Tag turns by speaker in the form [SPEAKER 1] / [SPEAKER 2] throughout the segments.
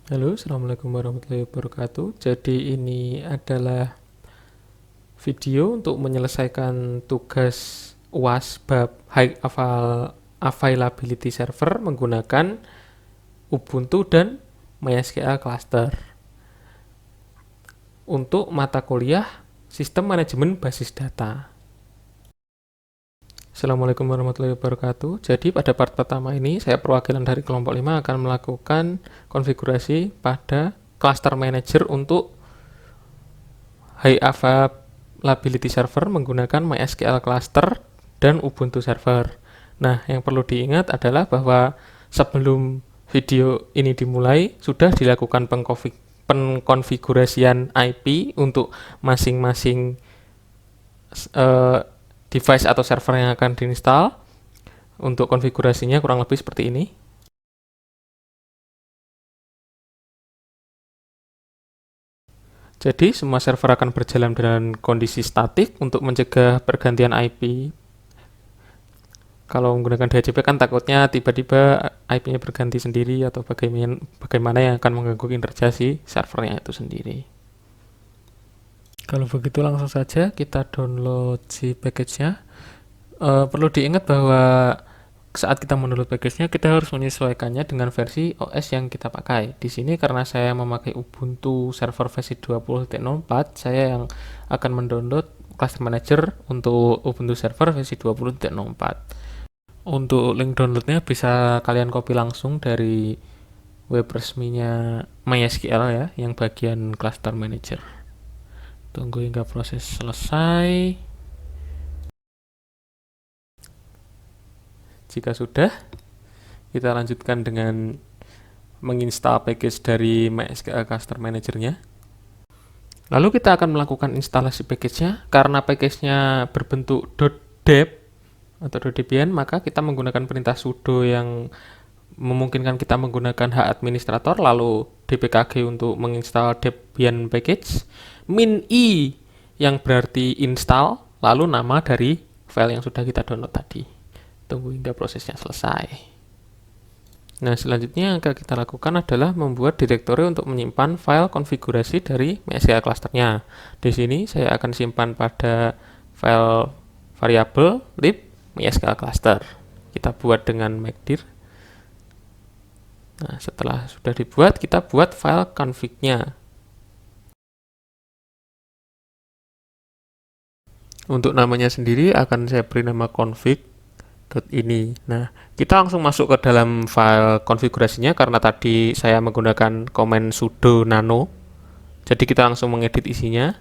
[SPEAKER 1] Halo, Assalamualaikum warahmatullahi wabarakatuh. Jadi ini adalah video untuk menyelesaikan tugas UAS bab Availability Server menggunakan Ubuntu dan MySQL Cluster untuk mata kuliah Sistem Manajemen Basis Data. Assalamualaikum warahmatullahi wabarakatuh. Jadi pada part pertama ini saya perwakilan dari kelompok 5 akan melakukan konfigurasi pada Cluster Manager untuk High Availability Server menggunakan MySQL Cluster dan Ubuntu Server. Nah, yang perlu diingat adalah bahwa sebelum video ini dimulai, sudah dilakukan pengkonfigurasian IP untuk masing-masing device atau server yang akan diinstal. Untuk konfigurasinya kurang lebih seperti ini. Jadi semua server akan berjalan dengan kondisi statik untuk mencegah pergantian IP. Kalau menggunakan DHCP kan takutnya tiba-tiba IP-nya berganti sendiri atau bagaimana yang akan mengganggu kinerja si servernya itu sendiri. Kalau begitu langsung saja kita download si package-nya. Perlu diingat bahwa saat kita mendownload package-nya kita harus menyesuaikannya dengan versi OS yang kita pakai. Di sini karena saya memakai Ubuntu server versi 20.04, saya yang akan mendownload Cluster Manager untuk Ubuntu server versi 20.04. Untuk link downloadnya bisa kalian copy langsung dari web resminya MySQL ya, yang bagian Cluster Manager. Tunggu hingga proses selesai. Jika sudah, kita lanjutkan dengan menginstal package dari MySQL Cluster Manager-nya. Lalu kita akan melakukan instalasi package-nya. Karena package-nya berbentuk .deb atau .debian, maka kita menggunakan perintah sudo yang memungkinkan kita menggunakan hak administrator, lalu dpkg untuk menginstal debian package, -i yang berarti install, lalu nama dari file yang sudah kita download tadi. Tunggu hingga prosesnya selesai. Nah, selanjutnya yang akan kita lakukan adalah membuat direktori untuk menyimpan file konfigurasi dari MySQL cluster-nya. Di sini saya akan simpan pada file variabel lib MySQL cluster. Kita buat dengan makdir. Nah, setelah sudah dibuat, kita buat file config-nya. Untuk namanya sendiri akan saya beri nama config.ini. Nah, kita langsung masuk ke dalam file konfigurasinya karena tadi saya menggunakan command sudo nano. Jadi kita langsung mengedit isinya.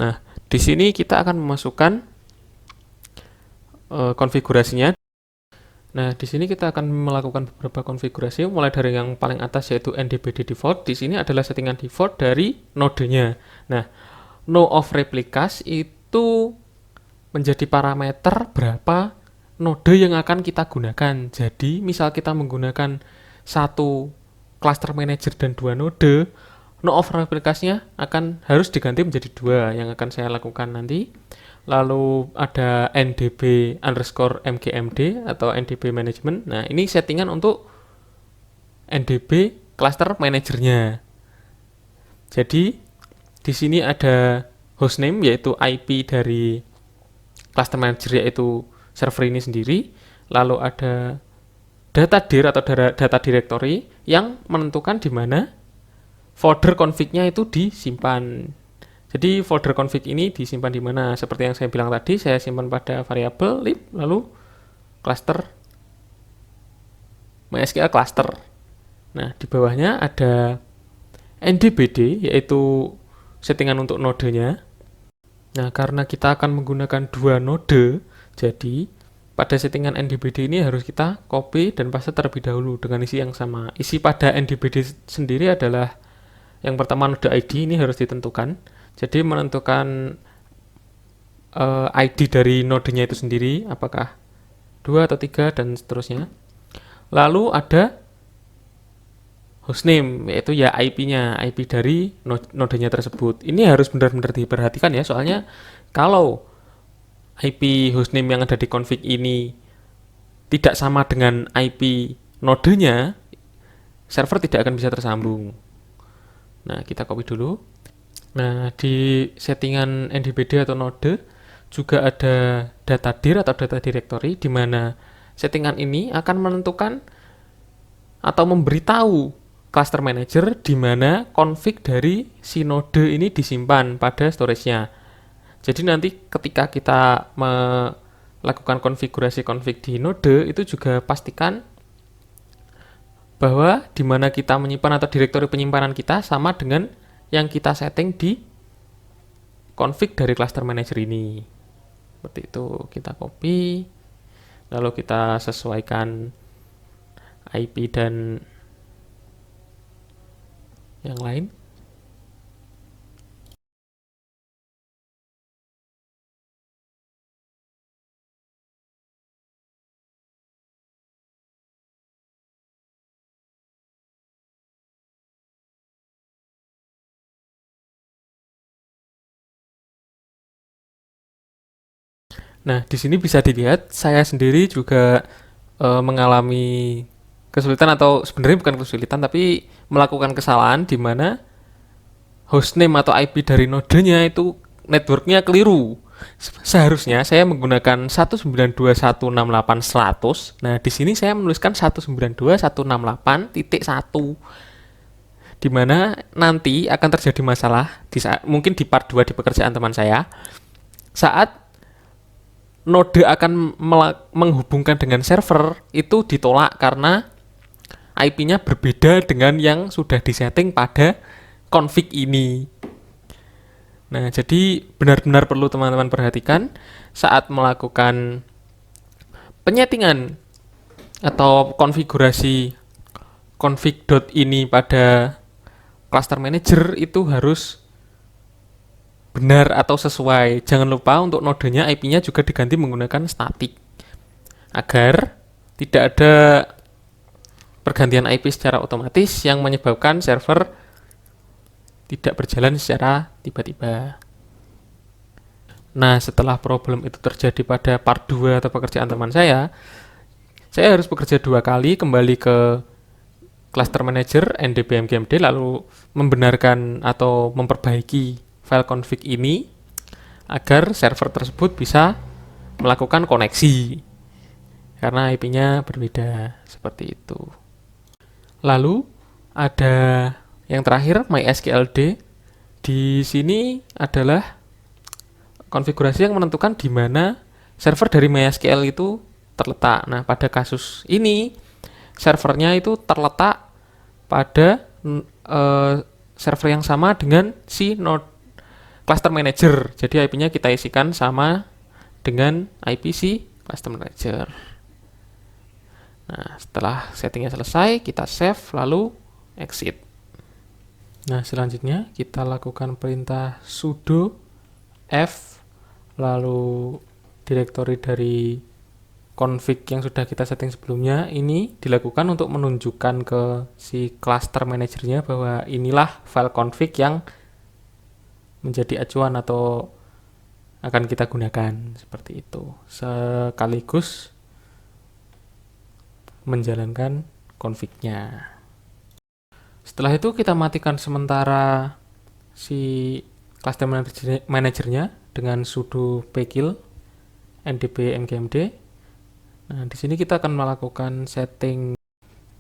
[SPEAKER 1] Nah, di sini kita akan memasukkan konfigurasinya. Nah, di sini kita akan melakukan beberapa konfigurasi, mulai dari yang paling atas yaitu NDBD default. Di sini adalah settingan default dari nodenya. Nah, no of replicas itu menjadi parameter berapa node yang akan kita gunakan. Jadi, misal kita menggunakan satu cluster manager dan dua node, no of replicasnya akan harus diganti menjadi dua, yang akan saya lakukan nanti. Lalu ada ndb underscore mgmd atau ndb management. Nah, ini settingan untuk ndb cluster manajernya. Jadi di sini ada hostname yaitu IP dari cluster manager yaitu server ini sendiri. Lalu ada data dir atau data directory yang menentukan di mana folder config-nya itu disimpan. Jadi folder config ini disimpan di mana? Seperti yang saya bilang tadi, saya simpan pada variabel lib lalu cluster MySQL cluster. Nah, di bawahnya ada ndbd yaitu settingan untuk nodenya. Nah, karena kita akan menggunakan dua node, jadi pada settingan ndbd ini harus kita copy dan paste terlebih dahulu dengan isi yang sama. Isi pada ndbd sendiri adalah yang pertama node ID ini harus ditentukan. Jadi menentukan ID dari nodenya itu sendiri, apakah 2 atau 3 dan seterusnya. Lalu ada hostname, yaitu ya IP-nya, IP dari nodenya tersebut. Ini harus benar-benar diperhatikan ya, soalnya kalau IP hostname yang ada di config ini tidak sama dengan IP nodenya, server tidak akan bisa tersambung. Nah, kita copy dulu. Nah, di settingan NDBD atau node juga ada data dir atau data directory, di mana settingan ini akan menentukan atau memberitahu cluster manager di mana config dari si node ini disimpan pada storage-nya. Jadi nanti ketika kita melakukan konfigurasi config di node, itu juga pastikan bahwa di mana kita menyimpan atau direktori penyimpanan kita sama dengan yang kita setting di config dari cluster manager ini. Seperti itu, kita copy, lalu kita sesuaikan IP dan yang lain. Nah, di sini bisa dilihat saya sendiri juga mengalami kesulitan, atau sebenarnya bukan kesulitan tapi melakukan kesalahan di mana hostname atau IP dari nodenya itu networknya keliru. Seharusnya saya menggunakan 192.168.100. Nah, di sini saya menuliskan 192.168.1, di mana nanti akan terjadi masalah di saat mungkin di part 2 di pekerjaan teman saya, saat node akan menghubungkan dengan server itu ditolak karena IP-nya berbeda dengan yang sudah disetting pada config ini. Nah, jadi benar-benar perlu teman-teman perhatikan saat melakukan penyetingan atau konfigurasi config.ini pada cluster manager itu harus benar atau sesuai. Jangan lupa untuk nodenya IP-nya juga diganti menggunakan static agar tidak ada pergantian IP secara otomatis yang menyebabkan server tidak berjalan secara tiba-tiba. Nah, setelah problem itu terjadi pada part 2 atau pekerjaan teman saya harus bekerja 2 kali kembali ke cluster manager ndbmgmd lalu membenarkan atau memperbaiki file config ini agar server tersebut bisa melakukan koneksi karena IP-nya berbeda, seperti itu. Lalu ada yang terakhir, MySQLD. Di sini adalah konfigurasi yang menentukan di mana server dari MySQL itu terletak. Nah, pada kasus ini servernya itu terletak pada server yang sama dengan si node cluster manager. Jadi IP-nya kita isikan sama dengan IP si cluster manager. Nah, setelah settingnya selesai, kita save lalu exit. Nah, selanjutnya kita lakukan perintah sudo f lalu directory dari config yang sudah kita setting sebelumnya. Ini dilakukan untuk menunjukkan ke si cluster manajernya bahwa inilah file config yang menjadi acuan atau akan kita gunakan, seperti itu. Sekaligus menjalankan config-nya. Setelah itu kita matikan sementara si cluster manajernya dengan sudo pkill ndbmgmd. Nah, di sini kita akan melakukan setting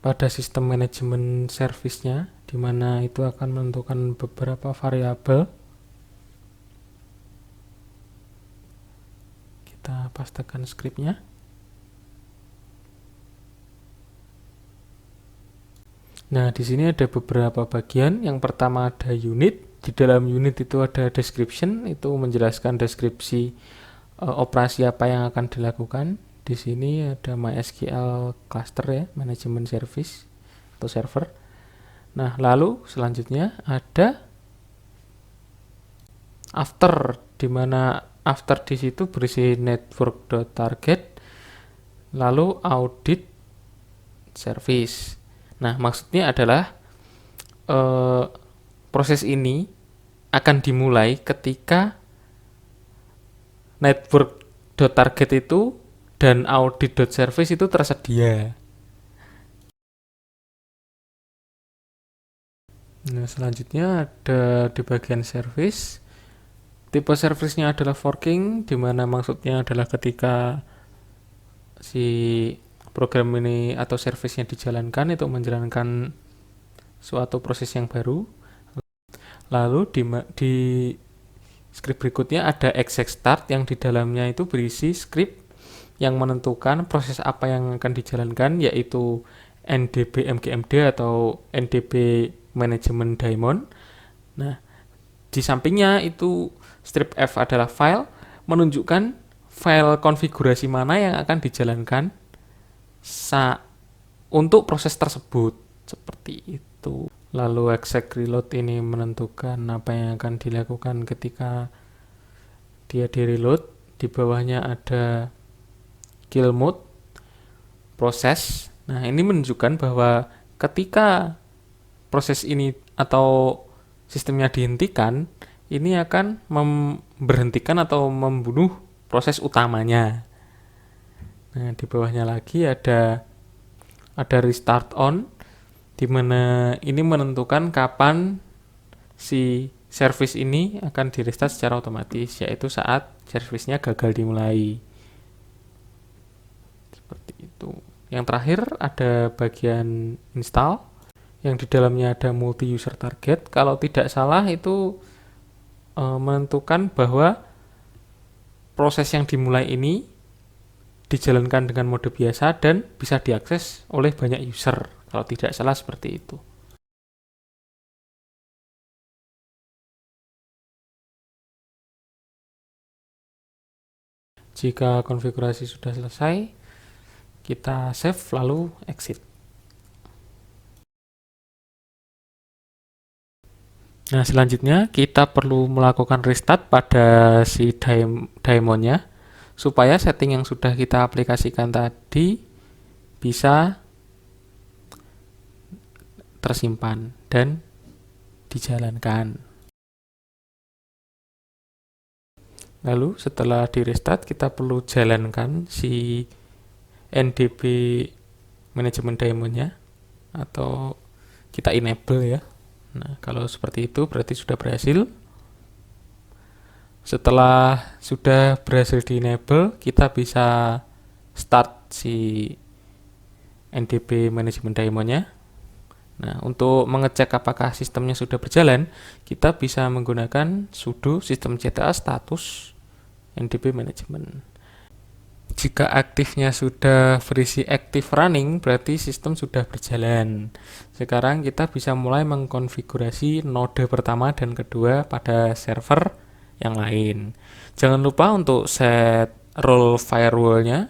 [SPEAKER 1] pada sistem manajemen service-nya, di mana itu akan menentukan beberapa variabel. Kita pastekan scriptnya. Nah, di sini ada beberapa bagian. Yang pertama ada unit. Di dalam unit itu ada description, itu menjelaskan deskripsi operasi apa yang akan dilakukan. Di sini ada MySQL cluster ya, manajemen service atau server. Nah, lalu selanjutnya ada after, di mana after di situ berisi network.target lalu audit service. Nah, maksudnya adalah proses ini akan dimulai ketika network.target itu dan audit.service itu tersedia. Nah, selanjutnya ada di bagian service. Tipe service-nya adalah forking, di mana maksudnya adalah ketika si program ini atau service-nya dijalankan itu menjalankan suatu proses yang baru. Lalu di script berikutnya ada exec start yang di dalamnya itu berisi script yang menentukan proses apa yang akan dijalankan, yaitu NDB MGMD atau NDB Management Daemon. Nah, di sampingnya itu strip F adalah file menunjukkan file konfigurasi mana yang akan dijalankan untuk proses tersebut, seperti itu. Lalu exec reload ini menentukan apa yang akan dilakukan ketika dia di reload. Di bawahnya ada kill mode proses. Nah, ini menunjukkan bahwa ketika proses ini atau sistemnya dihentikan, ini akan memberhentikan atau membunuh proses utamanya. Nah, di bawahnya lagi ada restart on, di mana ini menentukan kapan si service ini akan di restart secara otomatis, yaitu saat servicenya gagal dimulai. Seperti itu. Yang terakhir ada bagian install, yang di dalamnya ada multi user target. Kalau tidak salah itu menentukan bahwa proses yang dimulai ini dijalankan dengan mode biasa dan bisa diakses oleh banyak user. Kalau tidak salah seperti itu. Jika konfigurasi sudah selesai, kita save lalu exit. Nah, selanjutnya kita perlu melakukan restart pada si daemonnya supaya setting yang sudah kita aplikasikan tadi bisa tersimpan dan dijalankan. Lalu setelah di restart kita perlu jalankan si NDB manajemen daemonnya atau kita enable ya. Nah, kalau seperti itu berarti sudah berhasil. Setelah sudah berhasil di enable, kita bisa start si NDB manajemen daemonnya. Nah, untuk mengecek apakah sistemnya sudah berjalan, kita bisa menggunakan sudo systemctl status NDB management. Jika aktifnya sudah berisi active running, berarti sistem sudah berjalan. Sekarang kita bisa mulai mengkonfigurasi node pertama dan kedua pada server yang lain. Jangan lupa untuk set role firewall-nya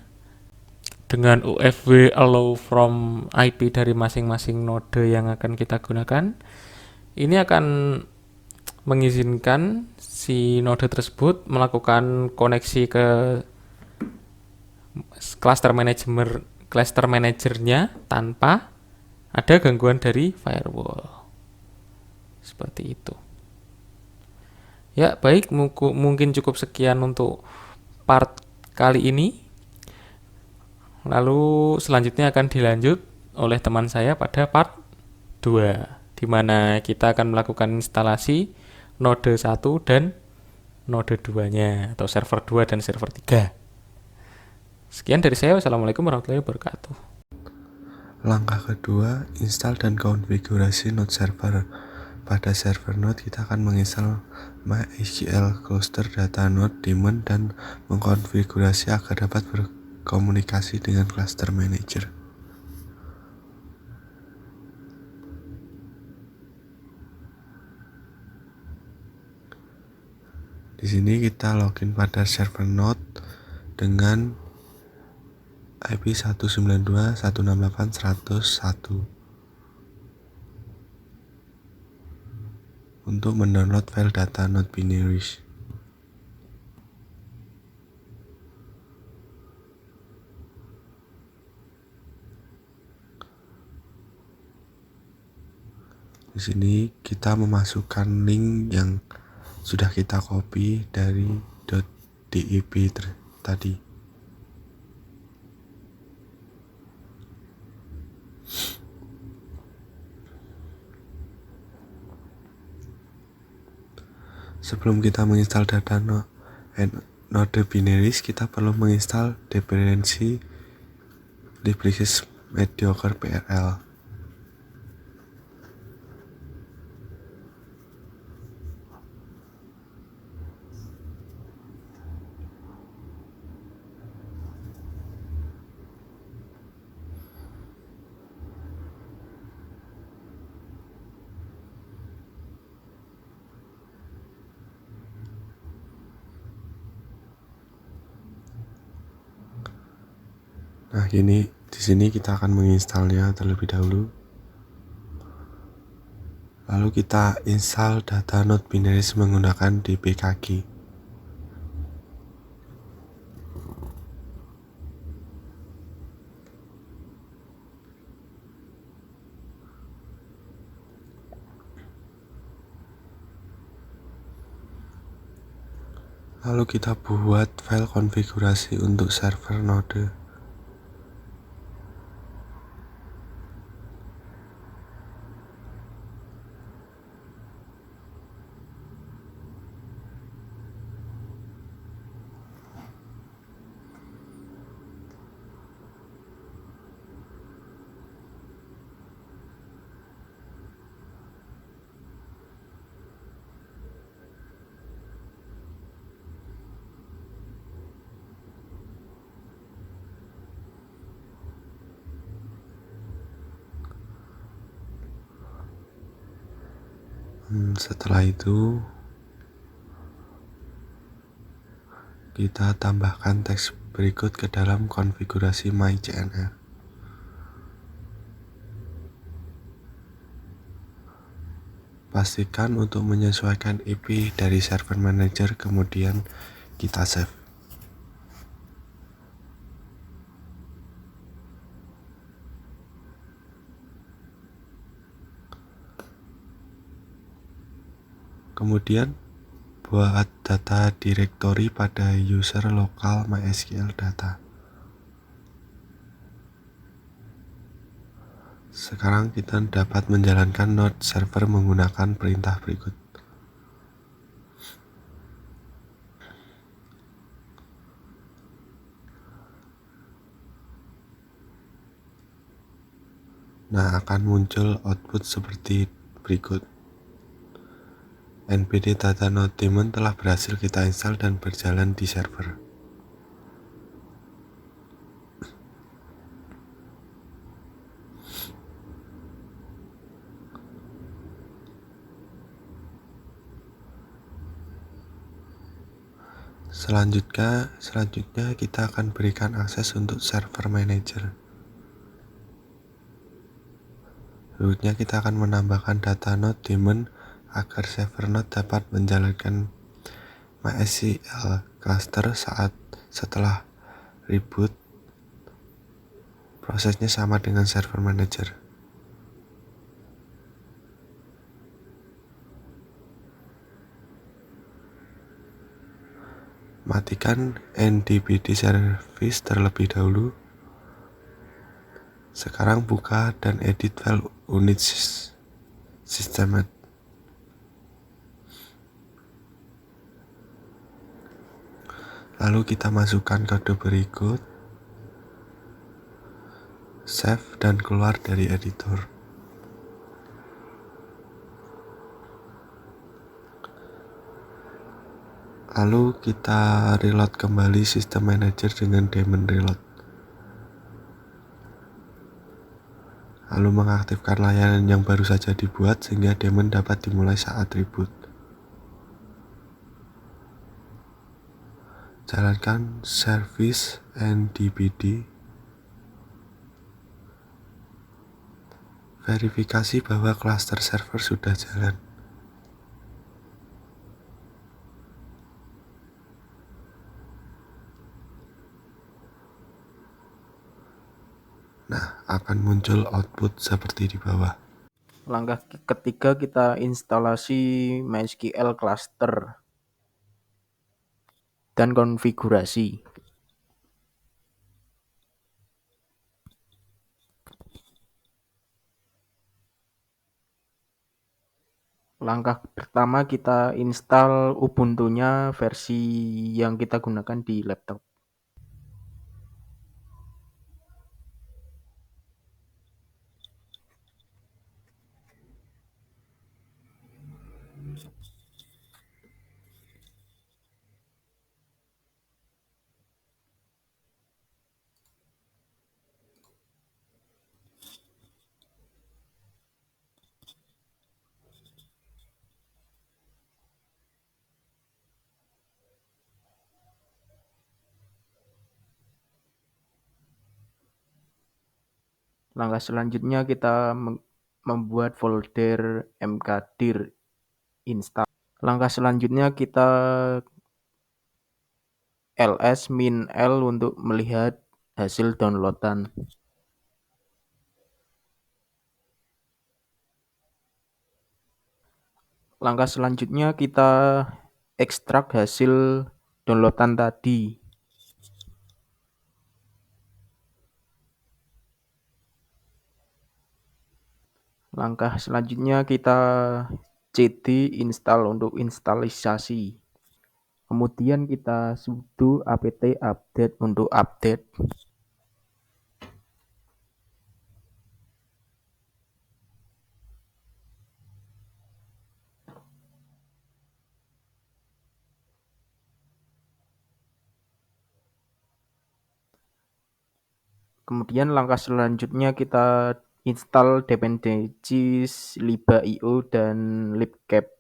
[SPEAKER 1] dengan UFW allow from IP dari masing-masing node yang akan kita gunakan. Ini akan mengizinkan si node tersebut melakukan koneksi ke cluster managernya tanpa ada gangguan dari firewall. Seperti itu. Ya, baik, mungkin cukup sekian untuk part kali ini. Lalu selanjutnya akan dilanjut oleh teman saya pada part 2, di mana kita akan melakukan instalasi node 1 dan node 2-nya, atau server 2 dan server 3. Sekian dari saya. Wassalamualaikum warahmatullahi wabarakatuh.
[SPEAKER 2] Langkah kedua, install dan konfigurasi node server. Pada server node kita akan menginstal MySQL cluster data node daemon dan mengkonfigurasi agar dapat berkomunikasi dengan cluster manager. Di sini kita login pada server node dengan IP 192.168.101 untuk mendownload file data node binaries. Di sini kita memasukkan link yang sudah kita copy dari .deb tadi. Sebelum kita menginstal node binaries, kita perlu menginstal dependency libreoffice mediocre PRL. Nah, di sini kita akan menginstalnya terlebih dahulu. Lalu kita install data node binaries menggunakan dpkg. Lalu kita buat file konfigurasi untuk server node. Setelah itu kita tambahkan teks berikut ke dalam konfigurasi myCNF. Pastikan untuk menyesuaikan IP dari server manager, kemudian kita save. Kemudian buat data directory pada user lokal MySQL data. Sekarang kita dapat menjalankan node server menggunakan perintah berikut. Nah, akan muncul output seperti berikut. npd data node daemon telah berhasil kita install dan berjalan di server. Selanjutnya kita akan berikan akses untuk server manager. Berikutnya kita akan menambahkan data node daemon agar server node dapat menjalankan MySQL cluster setelah reboot. Prosesnya sama dengan server manager. Matikan NDBD service terlebih dahulu. Sekarang buka dan edit file unit system. Lalu kita masukkan kode berikut, save dan keluar dari editor. Lalu kita reload kembali sistem manager dengan daemon reload. Lalu mengaktifkan layanan yang baru saja dibuat sehingga daemon dapat dimulai saat reboot. Jalankan service NDBD. Verifikasi bahwa cluster server sudah jalan. Nah, akan muncul output seperti di bawah.
[SPEAKER 3] Langkah ketiga kita instalasi MySQL cluster dan konfigurasi. Langkah pertama kita install Ubuntu-nya versi yang kita gunakan di laptop. Langkah selanjutnya kita membuat folder mkdir install. Langkah selanjutnya kita ls-l untuk melihat hasil downloadan. Langkah selanjutnya kita ekstrak hasil downloadan tadi. Langkah selanjutnya kita cd install untuk instalisasi. Kemudian kita sudo apt update untuk update. Kemudian langkah selanjutnya kita install dependencies lib.io dan libcap.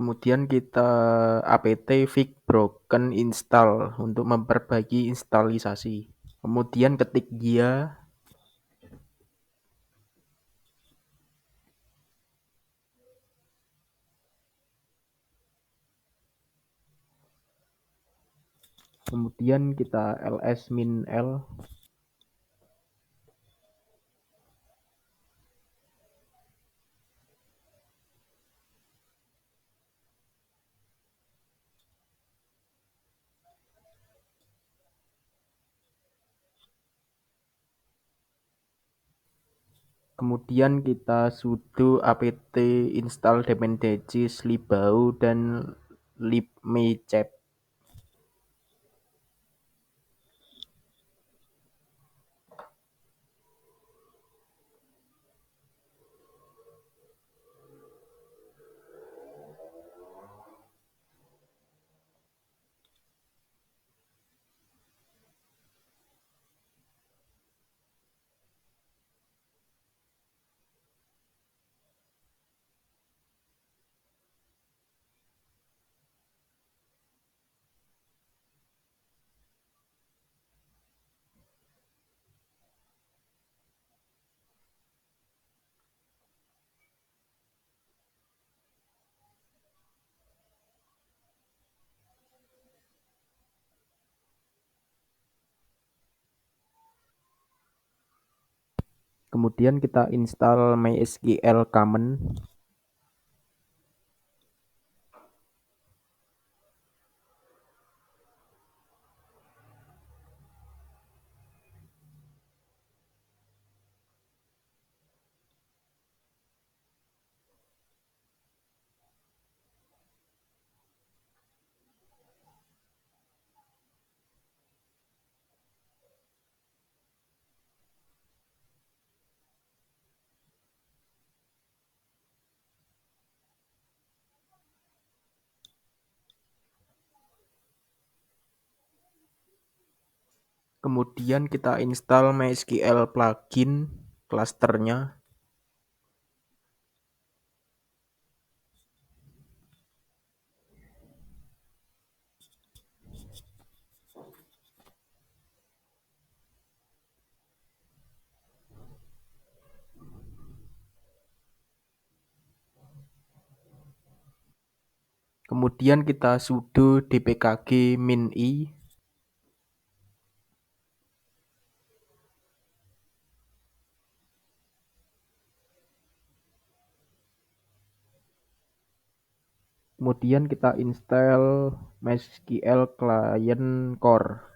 [SPEAKER 3] Kemudian kita apt fix broken install untuk memperbaiki instalisasi. Kemudian ketik dia. Kemudian kita ls-l. Kemudian kita sudo apt install dependencies libau dan libmecap. Kemudian kita install MySQL common. Kemudian kita install MySQL plugin klasternya. Kemudian kita sudo dpkg min I. Kemudian kita install MySQL Client Core.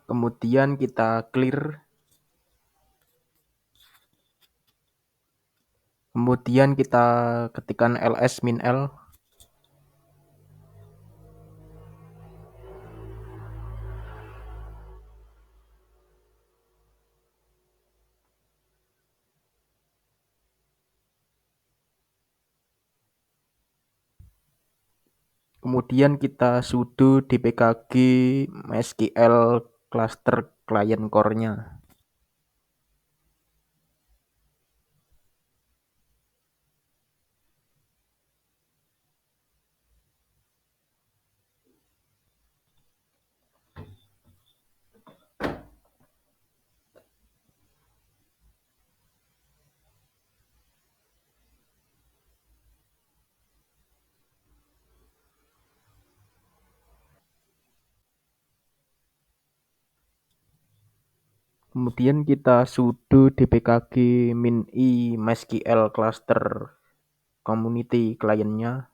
[SPEAKER 3] Kemudian kita clear. Kemudian kita ketikkan ls min l. Kemudian kita sudo dpkg MySQL cluster client core-nya. Kemudian kita sudo dpkg min I MySQL cluster community client-nya.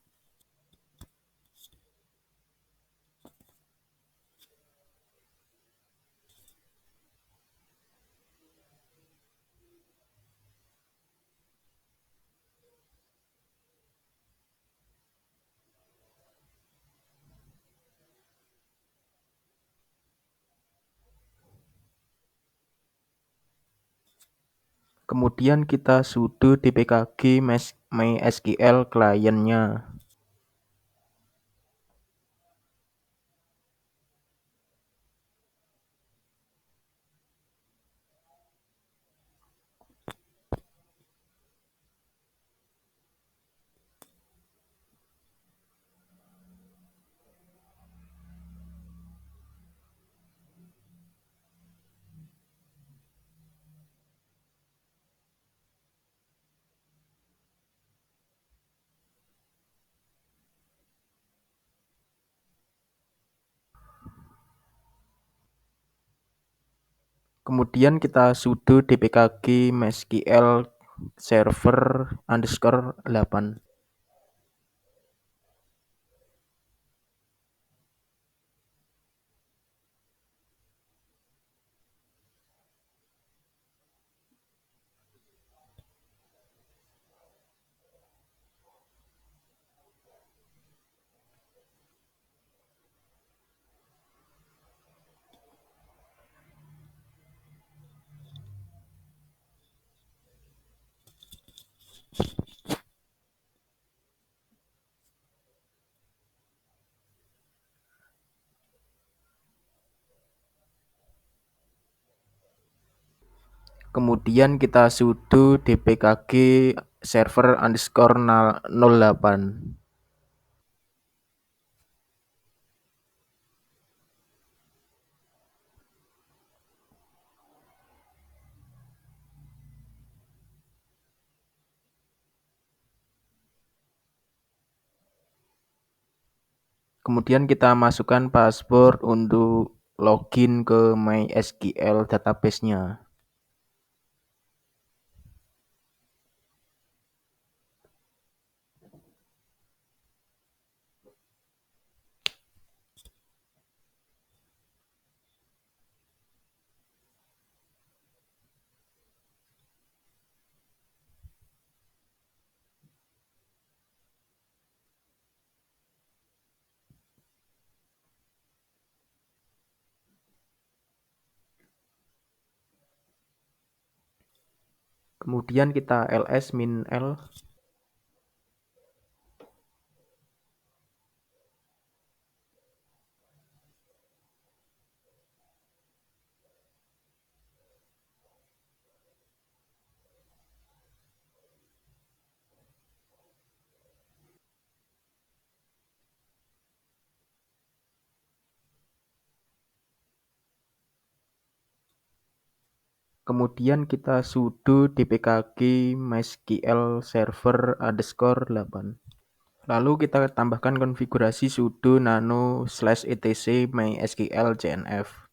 [SPEAKER 3] Kemudian kita sudo dpkg MySQL client-nya. Kemudian kita sudo dpkg MySQL server _8. Kemudian kita sudo dpkg server _08. Kemudian kita masukkan password untuk login ke MySQL database-nya. Kemudian kita ls min l. Kemudian kita sudo dpkg mysql server _8. Lalu kita tambahkan konfigurasi sudo nano /etc mysql cnf.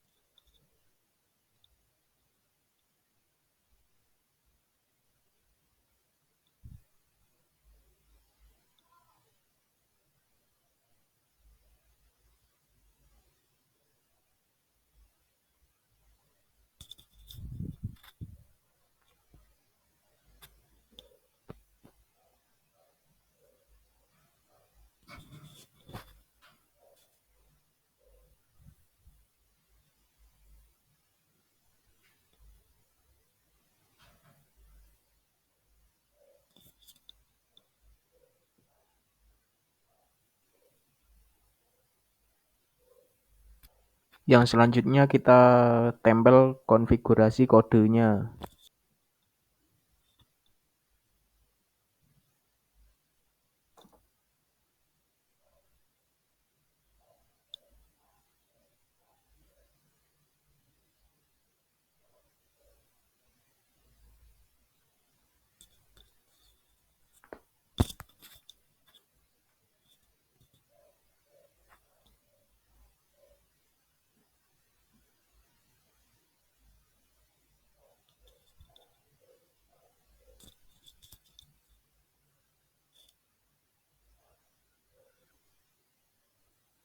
[SPEAKER 3] Yang selanjutnya kita tempel konfigurasi kodenya.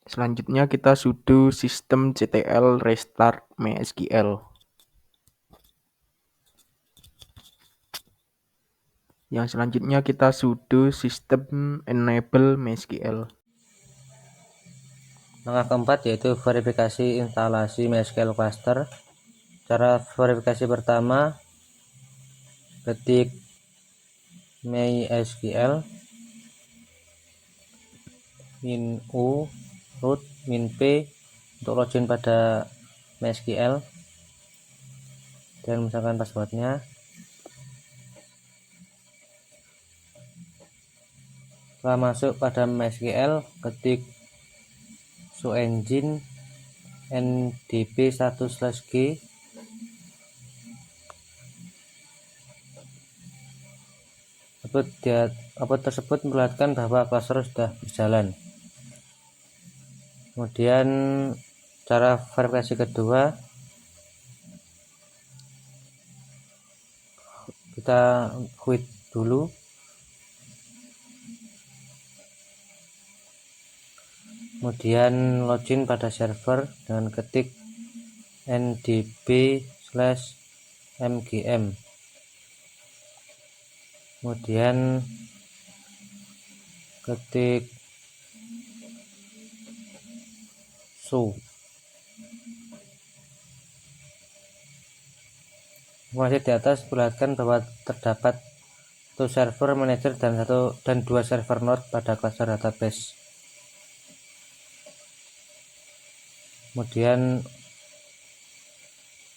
[SPEAKER 3] Selanjutnya kita sudo systemctl restart mysql. Yang selanjutnya kita sudo system enable mysql.
[SPEAKER 4] Langkah keempat yaitu verifikasi instalasi MySQL cluster. Cara verifikasi pertama, ketik MySQL -u root -p untuk login pada MySQL dan misalkan passwordnya. Setelah masuk pada MySQL, ketik engine ndb1/g output tersebut memperlihatkan bahwa cluster sudah berjalan. Kemudian cara verifikasi kedua, kita quit dulu. Kemudian login pada server dengan ketik ndb/mgm. Kemudian ketik show. Informasi di atas perlihatkan bahwa terdapat satu server manager dan dua server node pada cluster database. Kemudian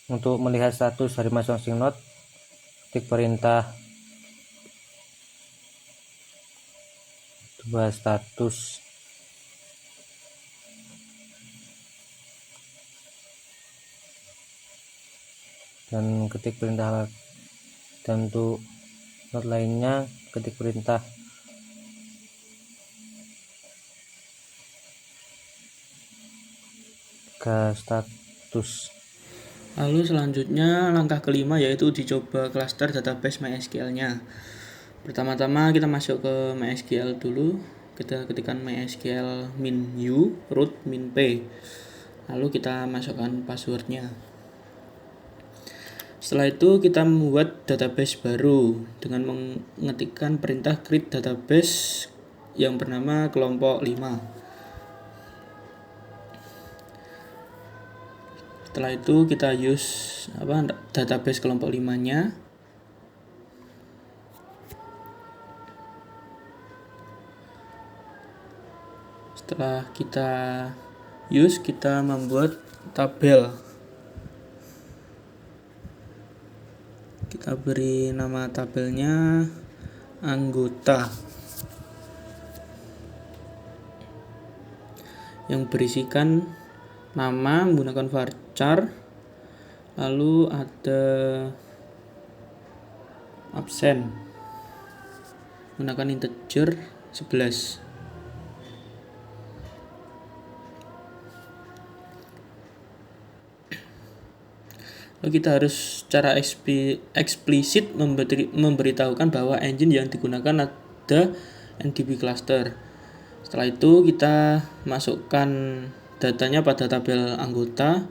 [SPEAKER 4] untuk melihat status dari masing-masing node, ketik perintah dua status. Dan ketik perintah, dan untuk node lainnya ketik perintah status.
[SPEAKER 1] Lalu selanjutnya langkah kelima yaitu uji coba cluster database MySQL-nya. Pertama-tama kita masuk ke MySQL dulu. Kita ketikkan MySQL -u root -p. Lalu kita masukkan passwordnya. Setelah itu kita membuat database baru dengan mengetikkan perintah create database yang bernama kelompok 5. Setelah itu kita use database kelompok 5-nya. Setelah kita use, kita membuat tabel. Kita beri nama tabelnya anggota, yang berisikan nama menggunakan varchar, Lalu ada absen, gunakan integer 11. Lalu kita harus secara eksplisit memberitahukan bahwa engine yang digunakan ada NDB cluster. Setelah itu kita masukkan datanya pada tabel anggota.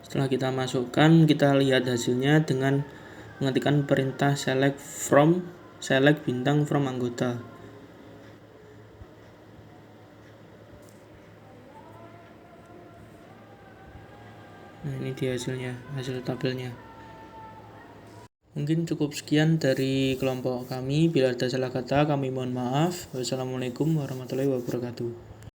[SPEAKER 1] Setelah kita masukkan, kita lihat hasilnya dengan mengetikkan perintah select bintang from anggota. Nah, ini dia hasil tabelnya. Mungkin cukup sekian dari kelompok kami. Bila ada salah kata, kami mohon maaf. Wassalamualaikum warahmatullahi wabarakatuh.